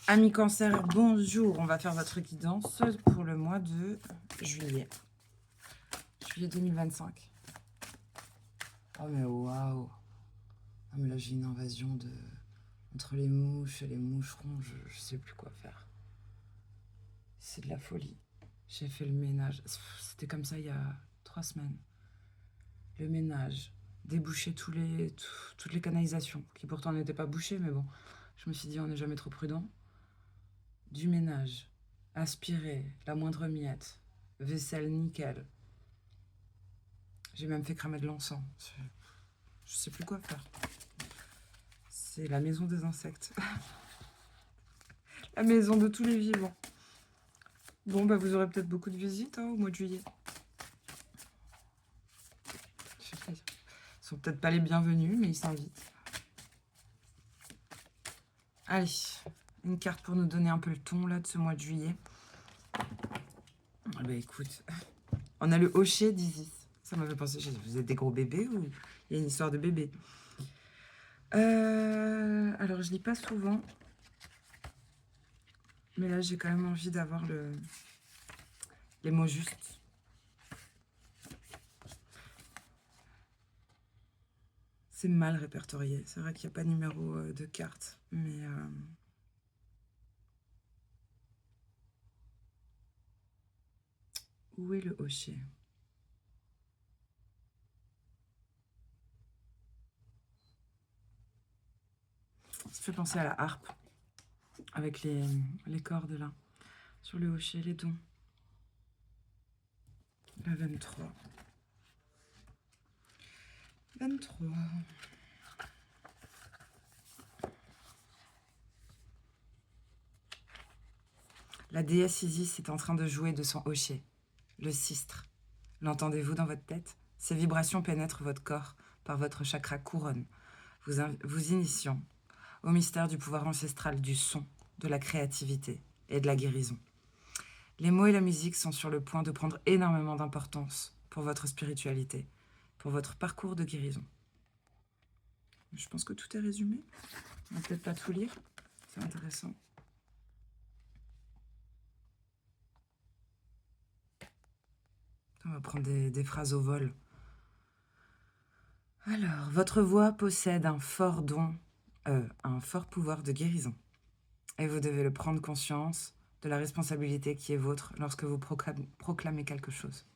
Amis Cancer, bonjour. On va faire votre guidance pour le mois de juillet. Juillet 2025. Oh mais waouh. Ah mais là j'ai une invasion de... Entre les mouches et les moucherons, je sais plus quoi faire. C'est de la folie. J'ai fait le ménage. C'était comme ça il y a 3 semaines. Le ménage. Déboucher toutes les canalisations, qui pourtant n'étaient pas bouchées, mais bon. Je me suis dit on n'est jamais trop prudent. Du ménage. Aspirer la moindre miette. Vaisselle nickel. J'ai même fait cramer de l'encens. Je sais plus quoi faire. C'est la maison des insectes. La maison de tous les vivants. Bon, bah vous aurez peut-être beaucoup de visites au mois de juillet. Je sais pas. Ils sont peut-être pas les bienvenus, mais ils s'invitent. Allez, une carte pour nous donner un peu le ton là de ce mois de juillet. Bah écoute, on a le hocher d'Isis. Ça m'a fait penser, vous êtes des gros bébés ou il y a une histoire de bébé? Alors je lis pas souvent. Mais là j'ai quand même envie d'avoir les mots justes. C'est mal répertorié. C'est vrai qu'il n'y a pas de numéro de carte. Mais où est le hocher? Ça fait penser à la harpe. Avec les cordes là. Sur le hocher, les dons. La 23. 23. La déesse Isis est en train de jouer de son hocher. Le sistre. L'entendez-vous dans votre tête? Ces vibrations pénètrent votre corps par votre chakra couronne, vous initiant au mystère du pouvoir ancestral du son, de la créativité et de la guérison. Les mots et la musique sont sur le point de prendre énormément d'importance pour votre spiritualité, pour votre parcours de guérison. Je pense que tout est résumé. On va peut-être pas tout lire. C'est intéressant. On va prendre des phrases au vol. Alors, votre voix possède un fort pouvoir de guérison. Et vous devez le prendre conscience de la responsabilité qui est vôtre lorsque vous proclamez quelque chose.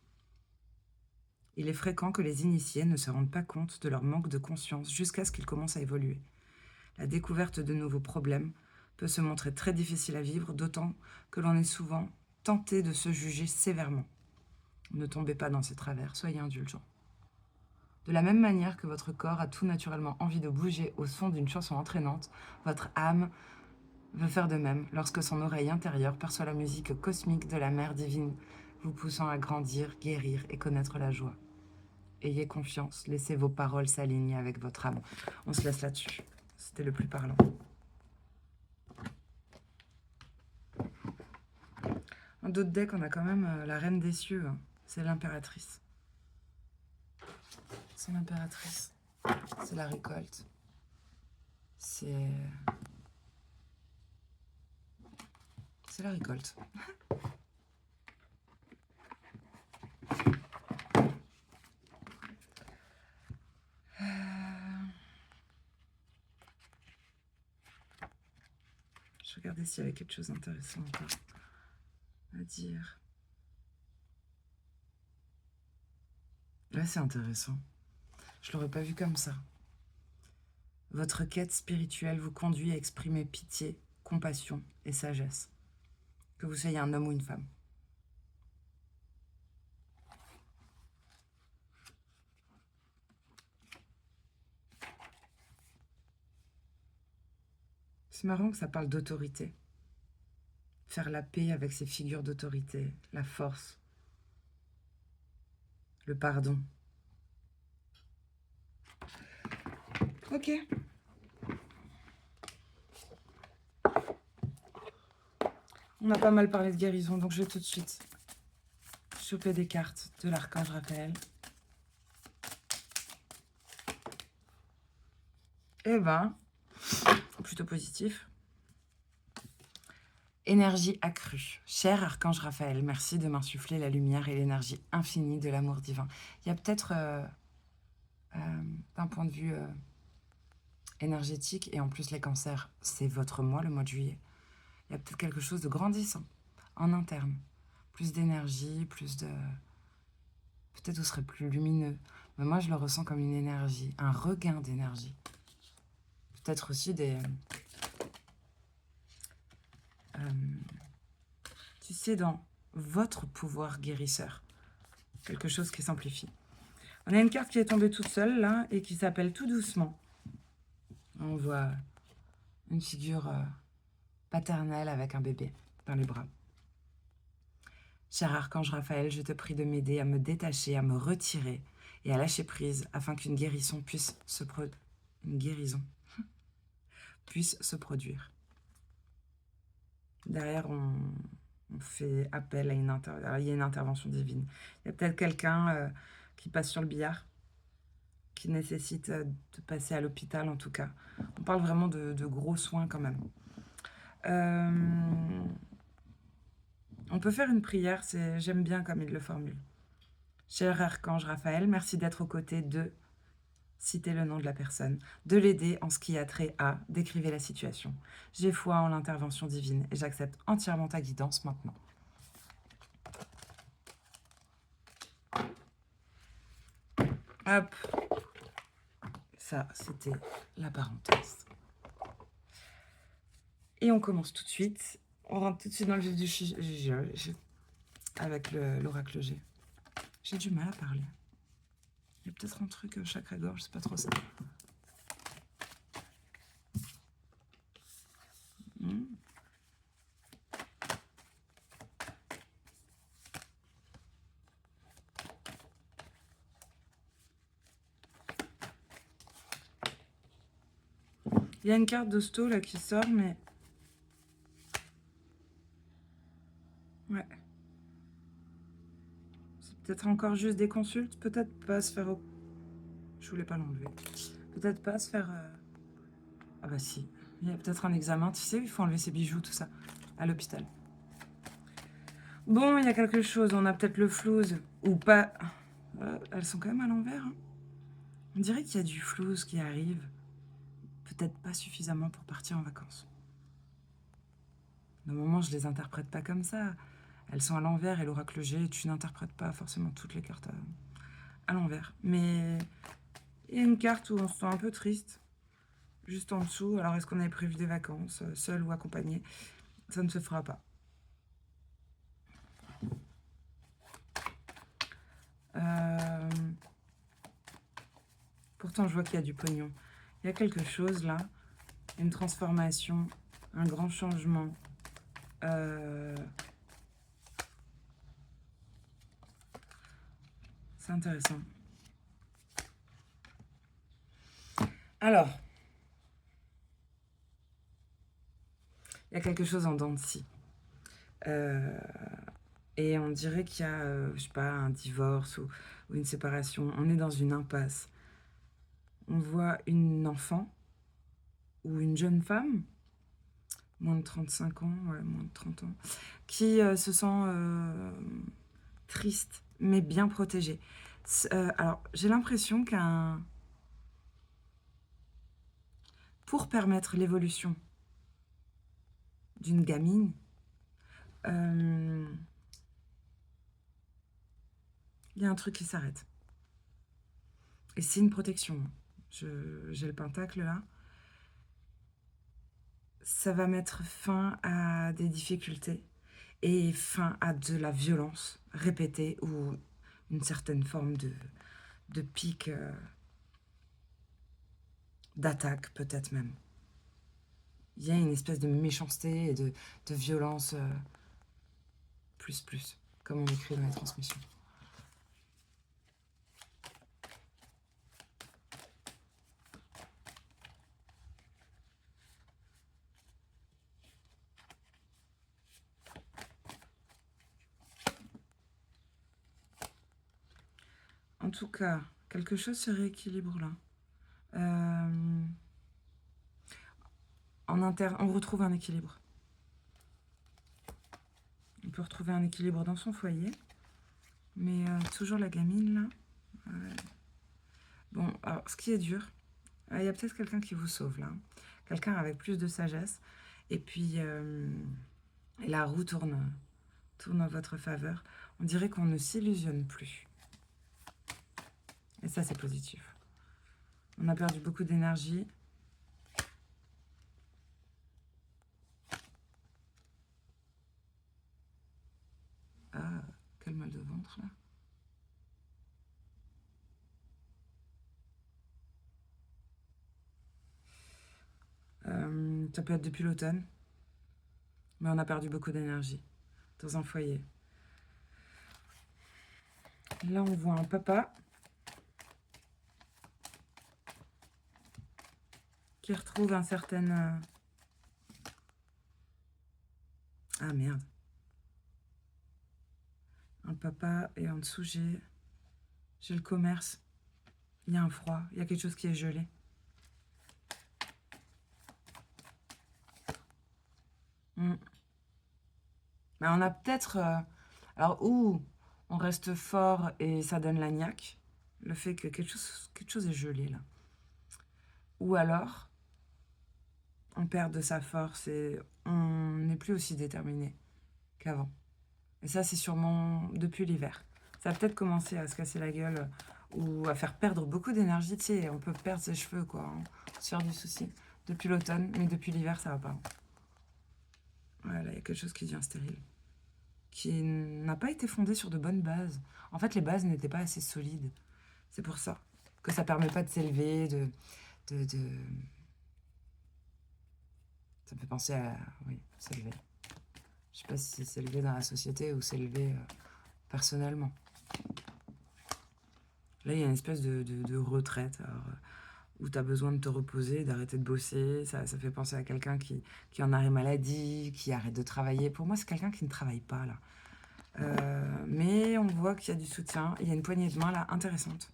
Il est fréquent que les initiés ne se rendent pas compte de leur manque de conscience jusqu'à ce qu'ils commencent à évoluer. La découverte de nouveaux problèmes peut se montrer très difficile à vivre, d'autant que l'on est souvent tenté de se juger sévèrement. Ne tombez pas dans ces travers, soyez indulgents. De la même manière que votre corps a tout naturellement envie de bouger au son d'une chanson entraînante, votre âme veut faire de même lorsque son oreille intérieure perçoit la musique cosmique de la mère divine, vous poussant à grandir, guérir et connaître la joie. Ayez confiance, laissez vos paroles s'aligner avec votre âme. On se laisse là-dessus. C'était le plus parlant. En d'autres decks, on a quand même la reine des cieux. Hein. C'est l'impératrice. C'est l'impératrice. C'est la récolte. C'est la récolte. Je regardais s'il y avait quelque chose d'intéressant encore à dire. Là, c'est intéressant. Je l'aurais pas vu comme ça. Votre quête spirituelle vous conduit à exprimer pitié, compassion et sagesse. Que vous soyez un homme ou une femme. C'est marrant que ça parle d'autorité. Faire la paix avec ces figures d'autorité, la force, le pardon. Ok. On a pas mal parlé de guérison, donc je vais tout de suite choper des cartes de l'archange Raphaël. Eh ben, plutôt positif. Énergie accrue. Cher archange Raphaël, merci de m'insuffler la lumière et l'énergie infinie de l'amour divin. Il y a peut-être, d'un point de vue énergétique, et en plus les cancers, c'est votre mois, le mois de juillet, il y a peut-être quelque chose de grandissant en interne. Plus d'énergie, plus de... Peut-être vous serez plus lumineux. Mais moi, je le ressens comme une énergie, un regain d'énergie. Peut-être aussi des... tu sais, dans votre pouvoir guérisseur. Quelque chose qui s'amplifie. On a une carte qui est tombée toute seule, là, et qui s'appelle Tout doucement. On voit une figure paternelle avec un bébé dans les bras. Cher archange Raphaël, je te prie de m'aider à me détacher, à me retirer et à lâcher prise afin qu'une guérison puisse se produire. Derrière, on fait appel à une il y a une intervention divine. Il y a peut-être quelqu'un qui passe sur le billard, qui nécessite de passer à l'hôpital en tout cas. On parle vraiment de gros soins quand même. On peut faire une prière, j'aime bien comme il le formule. Cher archange Raphaël, merci d'être aux côtés de... Citez le nom de la personne, de l'aider en ce qui a trait à décrivez la situation. J'ai foi en l'intervention divine et j'accepte entièrement ta guidance maintenant. Hop. Ça, c'était la parenthèse. Et on commence tout de suite. On rentre tout de suite dans le vif du sujet avec l'oracle G. J'ai du mal à parler. Il y a peut-être un truc chakra-gorge, c'est pas trop ça. Il y a une carte d'hosto là qui sort, mais... Ouais. C'est peut-être encore juste des consultes, peut-être pas se faire... Je voulais pas l'enlever. Peut-être pas se faire... Ah bah si. Il y a peut-être un examen, tu sais, il faut enlever ses bijoux, tout ça, à l'hôpital. Bon, il y a quelque chose, on a peut-être le flouze, ou pas. Elles sont quand même à l'envers. Hein. On dirait qu'il y a du flouze qui arrive. Peut-être pas suffisamment pour partir en vacances. De moment, je les interprète pas comme ça. Elles sont à l'envers et l'oracle G, tu n'interprètes pas forcément toutes les cartes à l'envers. Mais il y a une carte où on se sent un peu triste, juste en dessous. Alors, est-ce qu'on avait prévu des vacances, seul ou accompagné? Ça ne se fera pas. Pourtant, je vois qu'il y a du pognon. Il y a quelque chose là, une transformation, un grand changement. C'est intéressant. Alors, il y a quelque chose en dents de scie. Et on dirait qu'il y a, je sais pas, un divorce ou une séparation. On est dans une impasse. On voit une enfant ou une jeune femme, moins de 35 ans, ouais, moins de 30 ans, qui se sent triste, mais bien protégée. Alors, j'ai l'impression pour permettre l'évolution d'une gamine, il y a un truc qui s'arrête. Et c'est une protection. J'ai le pentacle là. Ça va mettre fin à des difficultés et fin à de la violence répétée ou une certaine forme de pic, d'attaque peut-être même. Il y a une espèce de méchanceté et de violence plus, comme on écrit dans les transmissions. En tout cas, quelque chose se rééquilibre là. On retrouve un équilibre. Il peut retrouver un équilibre dans son foyer. Mais toujours la gamine, là. Bon, alors, ce qui est dur, il y a peut-être quelqu'un qui vous sauve, là. Quelqu'un avec plus de sagesse. Et puis, la roue tourne en votre faveur. On dirait qu'on ne s'illusionne plus. Et ça, c'est positif. On a perdu beaucoup d'énergie. Ah, quel mal de ventre, là. Ça peut être depuis l'automne. Mais on a perdu beaucoup d'énergie dans un foyer. Là, on voit un papa qui retrouve un certain... Ah, merde. Un papa, et en dessous, j'ai le commerce. Il y a un froid, il y a quelque chose qui est gelé. Mais on a peut-être... alors, ou on reste fort et ça donne la niaque, le fait que quelque chose est gelé, là. Ou alors, on perd de sa force et on n'est plus aussi déterminé qu'avant. Et ça, c'est sûrement depuis l'hiver. Ça a peut-être commencé à se casser la gueule ou à faire perdre beaucoup d'énergie. Tu sais, on peut perdre ses cheveux, quoi, hein, se faire du souci. Depuis l'automne, mais depuis l'hiver, ça va pas. Voilà, il y a quelque chose qui devient stérile. Qui n'a pas été fondé sur de bonnes bases. En fait, les bases n'étaient pas assez solides. C'est pour ça que ça permet pas de s'élever, Ça me fait penser à... Oui, s'élever. Je sais pas si c'est s'élever dans la société ou s'élever personnellement. Là, il y a une espèce de retraite où tu as besoin de te reposer, d'arrêter de bosser. Ça fait penser à quelqu'un qui en arrêt maladie, qui arrête de travailler. Pour moi, c'est quelqu'un qui ne travaille pas, là. Mais on voit qu'il y a du soutien. Il y a une poignée de main, là, intéressante.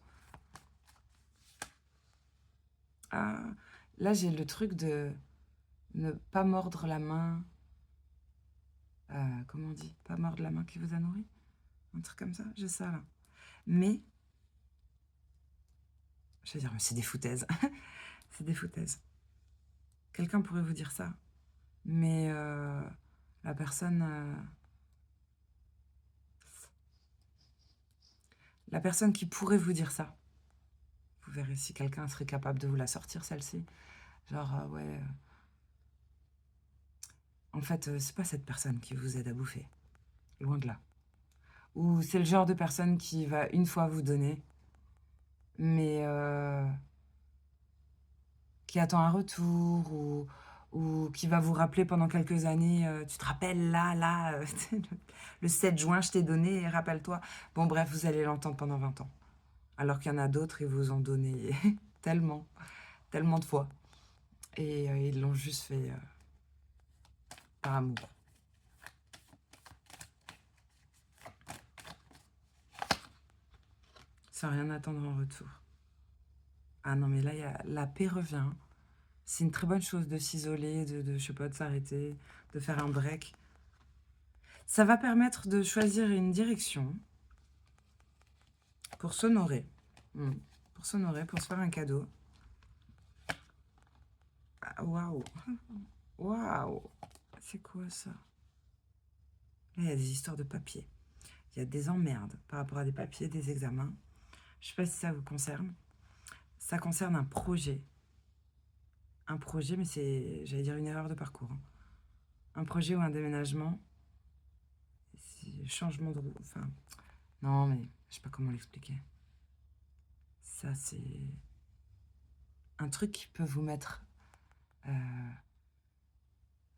Ah, là, j'ai le truc de ne pas mordre la main. Comment on dit? Pas mordre la main qui vous a nourri? Un truc comme ça, j'ai ça, là. Mais... Je vais dire, mais c'est des foutaises. C'est des foutaises. Quelqu'un pourrait vous dire ça. Mais la personne... la personne qui pourrait vous dire ça, vous verrez si quelqu'un serait capable de vous la sortir, celle-ci. Genre, ouais... En fait, c'est pas cette personne qui vous aide à bouffer. Loin de là. Ou c'est le genre de personne qui va une fois vous donner, mais qui attend un retour, ou qui va vous rappeler pendant quelques années, tu te rappelles, là, le 7 juin, je t'ai donné, rappelle-toi. Bon, bref, vous allez l'entendre pendant 20 ans. Alors qu'il y en a d'autres, ils vous ont donné tellement de fois. Et ils l'ont juste fait par amour. Sans rien attendre en retour. Ah non, mais là, la paix revient. C'est une très bonne chose de s'isoler, je sais pas, de s'arrêter, de faire un break. Ça va permettre de choisir une direction pour s'honorer. Pour s'honorer, pour se faire un cadeau. Ah, waouh! Waouh! C'est quoi ça? Là, il y a des histoires de papier. Il y a des emmerdes par rapport à des papiers, des examens. Je sais pas si ça vous concerne. Ça concerne un projet. Un projet, mais c'est, j'allais dire, une erreur de parcours. Hein. Un projet ou un déménagement. Changement de roue. Enfin, non, mais je sais pas comment l'expliquer. Ça, c'est un truc qui peut vous mettre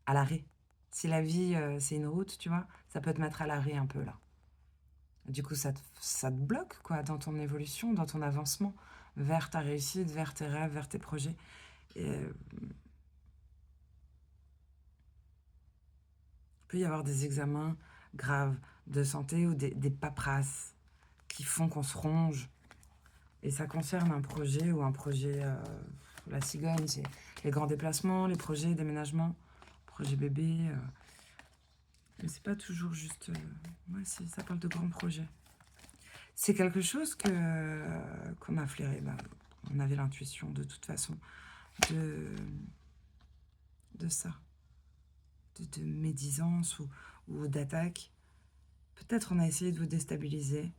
à l'arrêt. Si la vie, c'est une route, tu vois, ça peut te mettre à l'arrêt un peu, là. Du coup, ça te bloque, quoi, dans ton évolution, dans ton avancement vers ta réussite, vers tes rêves, vers tes projets. Et, il peut y avoir des examens graves de santé ou des paperasses qui font qu'on se ronge. Et ça concerne un projet ou un projet... la cigogne, c'est les grands déplacements, les projets, déménagements, projet bébé. Mais c'est pas toujours juste... ouais, ça parle de grands projets. C'est quelque chose qu'on a flairé. Bah, on avait l'intuition de toute façon de ça, de médisance ou d'attaque. Peut-être on a essayé de vous déstabiliser,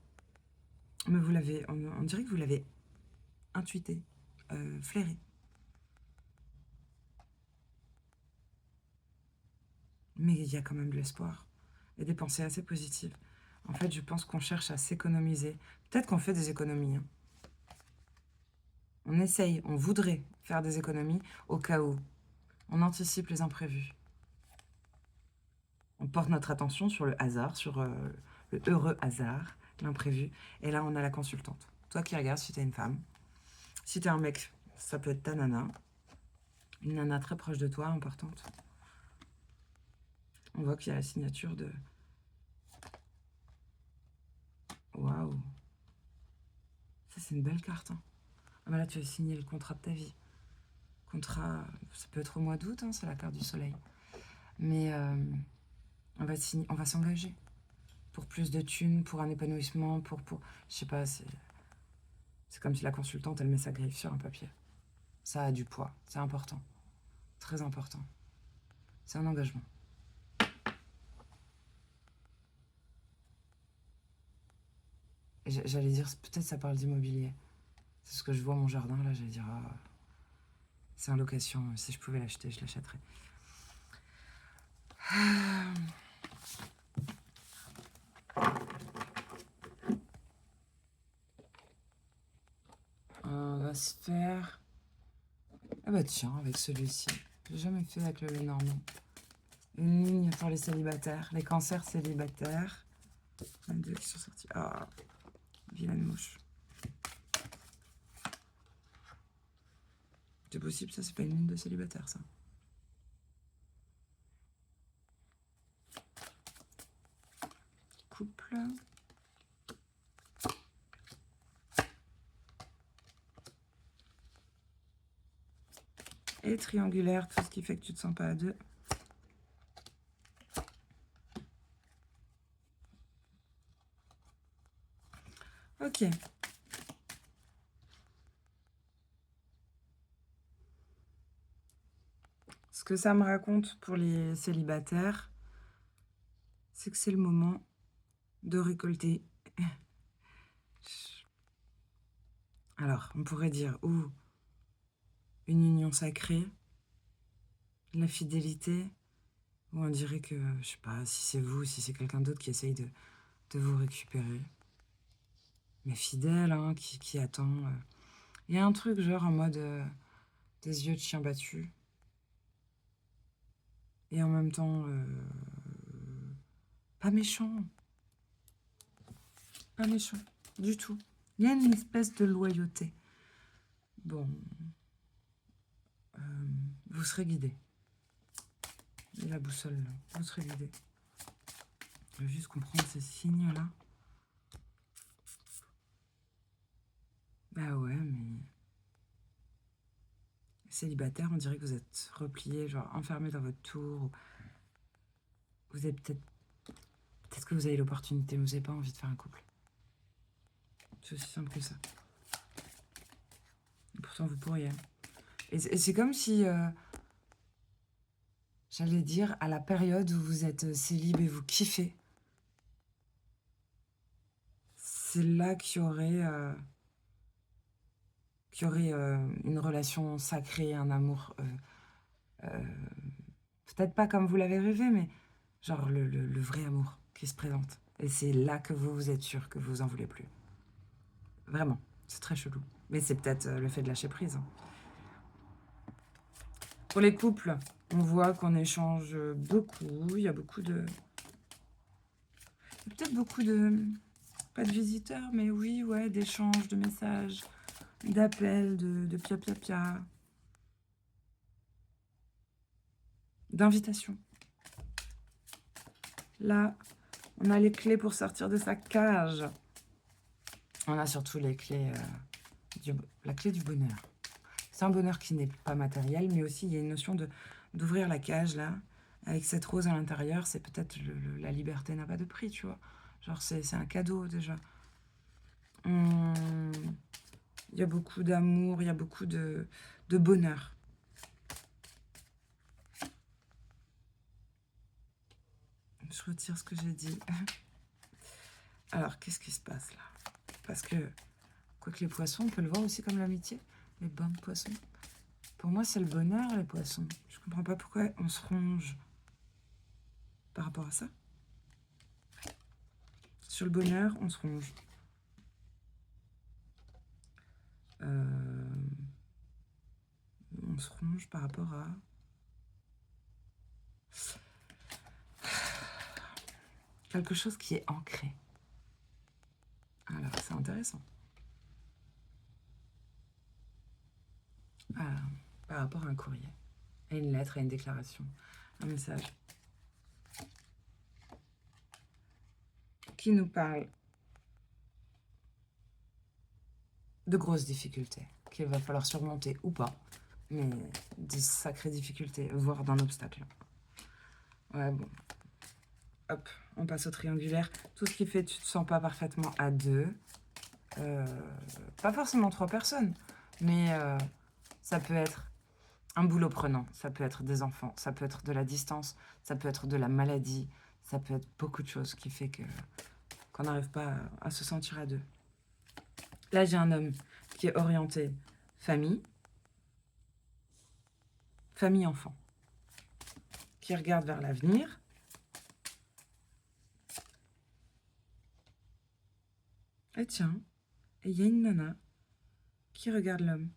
mais vous l'avez, on dirait que vous l'avez intuité, flairé. Mais il y a quand même de l'espoir et des pensées assez positives. En fait, je pense qu'on cherche à s'économiser. Peut-être qu'on fait des économies. Hein. On essaye, on voudrait faire des économies au cas où. On anticipe les imprévus. On porte notre attention sur le hasard, sur le heureux hasard, l'imprévu. Et là, on a la consultante. Toi qui regardes, si t'es une femme. Si t'es un mec, ça peut être ta nana. Une nana très proche de toi, importante. On voit qu'il y a la signature de... Waouh. Ça, c'est une belle carte. Hein. Ah bah là, tu as signé le contrat de ta vie. Contrat, ça peut être au mois d'août, hein, c'est la carte du soleil. Mais on va s'engager pour plus de thunes, pour un épanouissement, pour je sais pas, c'est comme si la consultante, elle met sa griffe sur un papier. Ça a du poids, c'est important, très important. C'est un engagement. J'allais dire, peut-être ça parle d'immobilier. C'est ce que je vois mon jardin, là, j'allais dire, ah, c'est en location, si je pouvais l'acheter, je l'achèterais. On va se faire... Ah bah tiens, avec celui-ci. J'ai jamais fait avec le Lenormand. Une ligne pour les célibataires, les cancers célibataires. 22 qui sont sortis. Ah, vilaine mouche. C'est possible, ça, c'est pas une ligne de célibataire, ça. Couple. Et triangulaire, tout ce qui fait que tu te sens pas à deux. Ok. Ce que ça me raconte pour les célibataires, c'est que c'est le moment de récolter. Alors, on pourrait dire ou une union sacrée, la fidélité, ou on dirait que, je sais pas, si c'est vous, si c'est quelqu'un d'autre qui essaye de vous récupérer. Mais fidèle, hein, qui attend. Il y a un truc genre en mode des yeux de chien battu. Et en même temps, pas méchant. Pas méchant, du tout. Il y a une espèce de loyauté. Bon, vous serez guidé. Et la boussole, là, vous serez guidé. Je vais juste comprendre ces signes-là. Bah ouais, mais... Célibataire, on dirait que vous êtes replié, genre enfermé dans votre tour. Vous avez peut-être... Peut-être que vous avez l'opportunité, mais vous n'avez pas envie de faire un couple. C'est aussi simple que ça. Et pourtant, vous pourriez. Et c'est comme si... j'allais dire, à la période où vous êtes célib et vous kiffez, c'est là qu'il y aurait... une relation sacrée, un amour, peut-être pas comme vous l'avez rêvé, mais genre le vrai amour qui se présente. Et c'est là que vous êtes sûr que vous en voulez plus. Vraiment, c'est très chelou. Mais c'est peut-être le fait de lâcher prise. Hein. Pour les couples, on voit qu'on échange beaucoup. Il y a beaucoup de... Peut-être beaucoup de... Pas de visiteurs, mais oui, ouais, d'échanges, de messages, d'appels, de pia-pia-pia. D'invitations. Là, on a les clés pour sortir de sa cage. On a surtout les clés, la clé du bonheur. C'est un bonheur qui n'est pas matériel, mais aussi il y a une notion d'ouvrir la cage là, Avec cette rose à l'intérieur, c'est peut-être la liberté n'a pas de prix, tu vois. Genre, c'est un cadeau, déjà. Il y a beaucoup d'amour, il y a beaucoup de bonheur. Je retire ce que j'ai dit. Alors, qu'est-ce qui se passe là? Parce que, quoique les poissons, on peut le voir aussi comme l'amitié. Les bains de poissons. Pour moi, c'est le bonheur, les poissons. Je comprends pas pourquoi on se ronge par rapport à ça. Sur le bonheur, on se ronge. On se ronge par rapport à... quelque chose qui est ancré. Alors, c'est intéressant. Par rapport à un courrier, à une lettre, à une déclaration, un message qui nous parle de grosses difficultés qu'il va falloir surmonter ou pas, mais de sacrées difficultés, voire d'un obstacle. Ouais, bon. Hop, on passe au triangulaire. Tout ce qui fait que tu te sens pas parfaitement à deux. Pas forcément 3 personnes, mais ça peut être un boulot prenant, ça peut être des enfants, ça peut être de la distance, ça peut être de la maladie, ça peut être beaucoup de choses qui fait qu'on n'arrive pas à se sentir à deux. Là, j'ai un homme qui est orienté famille, famille-enfant, qui regarde vers l'avenir. Et tiens, il y a une nana qui regarde l'homme.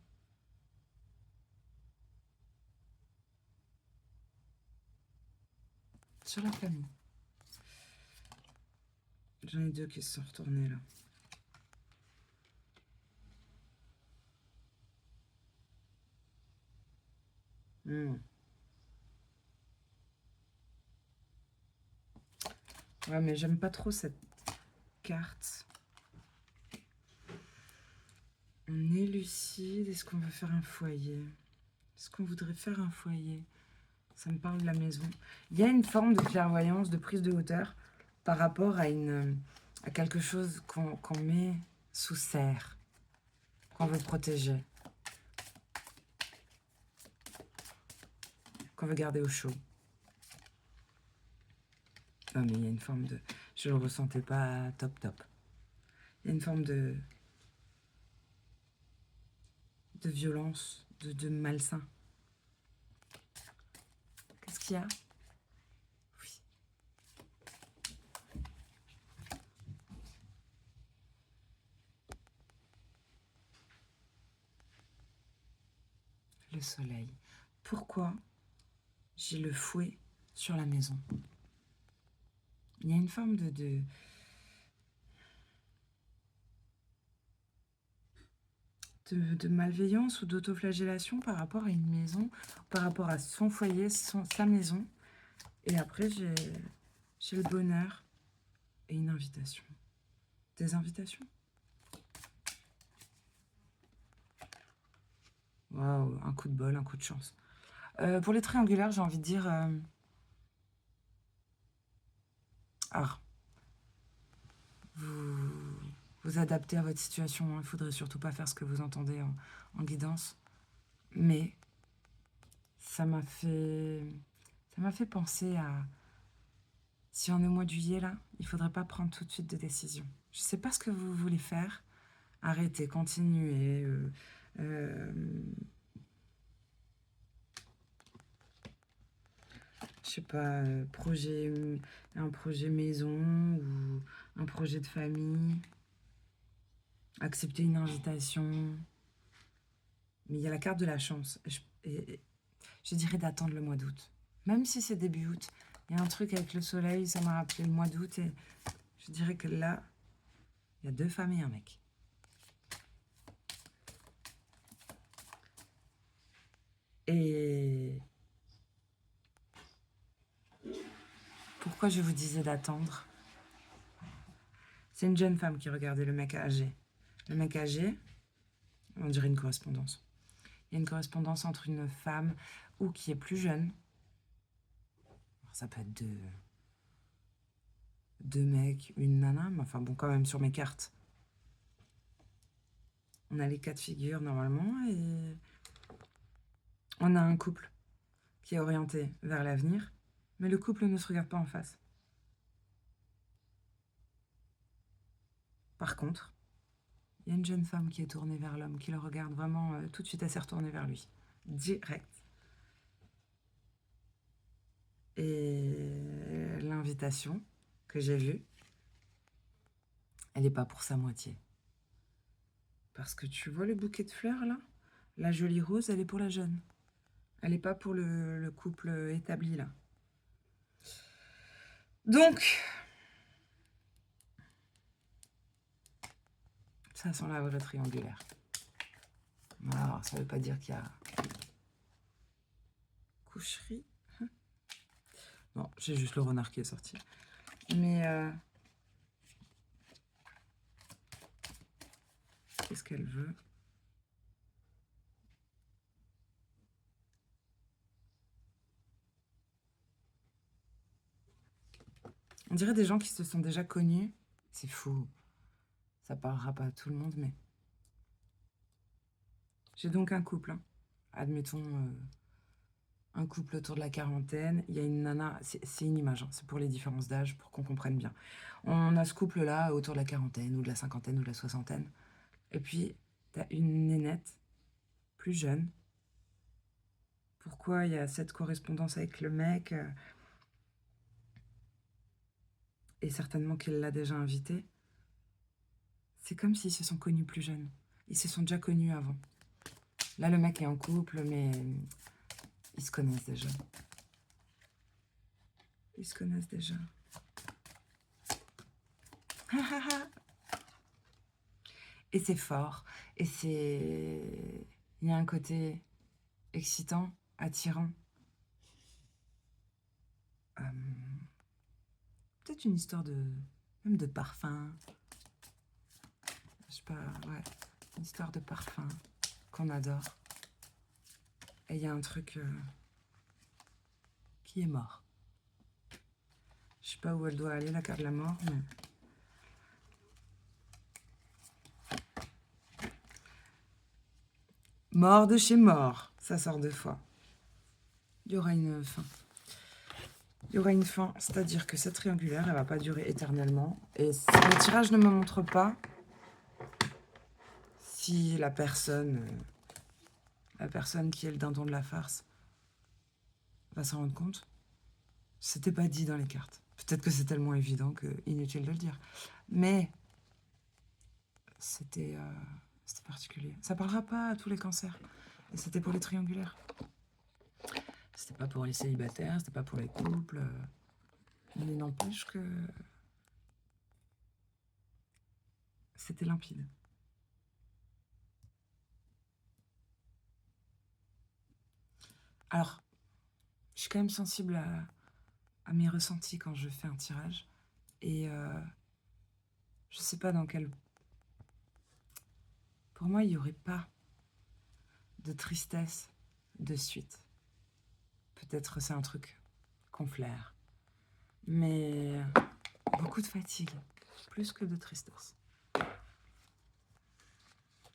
Sur la famille. J'en ai 2 qui se sont retournés là. Ouais, mais j'aime pas trop cette carte. On est lucide. Est-ce qu'on veut faire un foyer? Est-ce qu'on voudrait faire un foyer? Ça me parle de la maison. Il y a une forme de clairvoyance, de prise de hauteur par rapport à quelque chose qu'on met sous serre, qu'on veut protéger, qu'on veut garder au chaud. Non, mais il y a une forme de... Je le ressentais pas top. Il y a une forme de violence, de malsain. Qu'est-ce qu'il y a? Oui. Le soleil. Pourquoi j'ai le fouet sur la maison? Il y a une forme de malveillance ou d'autoflagellation par rapport à une maison, par rapport à son foyer, sa maison. Et après, j'ai le bonheur et une invitation. Des invitations. Waouh, un coup de bol, un coup de chance. Pour les triangulaires, j'ai envie de dire... vous adaptez à votre situation. Il ne faudrait surtout pas faire ce que vous entendez en guidance. Mais ça m'a fait penser à... Si on est au mois de juillet, là, il ne faudrait pas prendre tout de suite de décision. Je ne sais pas ce que vous voulez faire. Arrêtez, continuez. Je sais pas, un projet maison ou un projet de famille. Accepter une invitation. Mais il y a la carte de la chance. Je dirais d'attendre le mois d'août. Même si c'est début août. Il y a un truc avec le soleil, ça m'a rappelé le mois d'août. Et je dirais que là, il y a 2 femmes et un mec. Et pourquoi je vous disais d'attendre? C'est une jeune femme qui regardait le mec âgé. Le mec âgé, on dirait une correspondance. Il y a une correspondance entre une femme ou qui est plus jeune, Ça peut être deux mecs, une nana, mais enfin bon, quand même, sur mes cartes, on a les 4 figures normalement, et on a un couple qui est orienté vers l'avenir, mais le couple ne se regarde pas en face. Par contre, il y a une jeune femme qui est tournée vers l'homme, qui le regarde vraiment tout de suite, elle s'est retournée vers lui. Direct. Et l'invitation que j'ai vue, elle n'est pas pour sa moitié. Parce que tu vois le bouquet de fleurs là? La jolie rose, elle est pour la jeune. Elle n'est pas pour le couple établi là. Donc, ça sent la vraie triangulaire. Alors, ça ne veut pas dire qu'il y a coucherie. Non, j'ai juste le renard qui est sorti. Mais qu'est-ce qu'elle veut? On dirait des gens qui se sont déjà connus. C'est fou. Ça parlera pas à tout le monde, mais... J'ai donc un couple. Hein. Admettons, un couple autour de la quarantaine. Il y a une nana... C'est une image, hein. C'est pour les différences d'âge, pour qu'on comprenne bien. On a ce couple-là autour de la quarantaine, ou de la cinquantaine, ou de la soixantaine. Et puis, t'as une nénette, plus jeune. Pourquoi il y a cette correspondance avec le mec et certainement qu'il l'a déjà invité. C'est comme s'ils se sont connus plus jeunes. Ils se sont déjà connus avant. Là, le mec est en couple, mais ils se connaissent déjà. Ils se connaissent déjà. Et c'est fort. Et c'est... Il y a un côté excitant, attirant. Peut-être une histoire de... Même de parfum. Je sais pas, ouais. Une histoire de parfum qu'on adore. Et il y a un truc qui est mort. Je sais pas où elle doit aller, la carte de la mort, mais... Mort de chez mort, ça sort 2 fois. Il y aura une fin. Il y aura une fin, c'est-à-dire que cette triangulaire, elle va pas durer éternellement. Et si le tirage ne me montre pas si la personne qui est le dindon de la farce va s'en rendre compte, c'était pas dit dans les cartes. Peut-être que c'est tellement évident que inutile de le dire. Mais c'était particulier. Ça parlera pas à tous les cancers. Et c'était pour les triangulaires. C'était pas pour les célibataires, c'était pas pour les couples. Mais n'empêche que c'était limpide. Alors, je suis quand même sensible à mes ressentis quand je fais un tirage. Et je sais pas dans quel... Pour moi, il n'y aurait pas de tristesse de suite. Peut-être c'est un truc qu'on flaire. Mais beaucoup de fatigue, plus que de tristesse.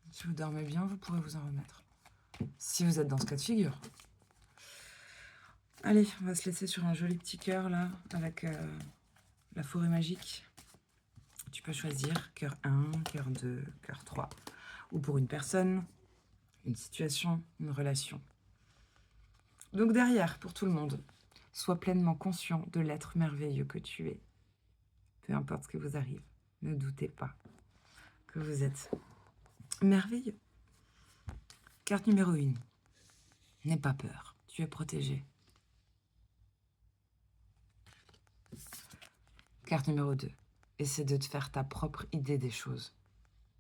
Si vous dormez bien, vous pourrez vous en remettre. Si vous êtes dans ce cas de figure. Allez, on va se laisser sur un joli petit cœur là, avec la forêt magique. Tu peux choisir cœur 1, cœur 2, cœur 3. Ou pour une personne, une situation, une relation. Donc derrière, pour tout le monde, sois pleinement conscient de l'être merveilleux que tu es. Peu importe ce qui vous arrive, ne doutez pas que vous êtes merveilleux. Carte numéro 1. N'aie pas peur, tu es protégé. Carte numéro 2. Essaie de te faire ta propre idée des choses.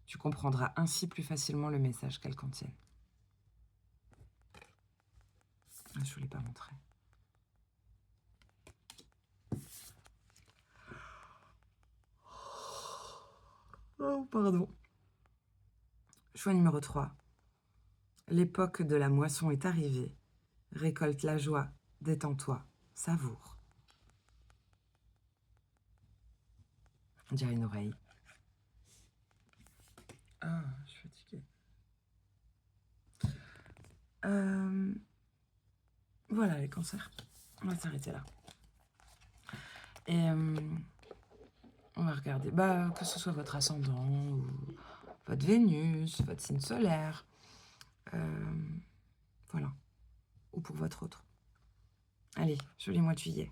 Tu comprendras ainsi plus facilement le message qu'elles contiennent. Je ne vous l'ai pas montré. Oh, pardon. Choix numéro 3. L'époque de la moisson est arrivée. Récolte la joie, détends-toi, savoure. On dirait une oreille. Ah, je suis fatiguée. Voilà les cancers. On va s'arrêter là. Et on va regarder, que ce soit votre ascendant, ou votre Vénus, votre signe solaire, voilà, ou pour votre autre. Allez, joli mois de juillet.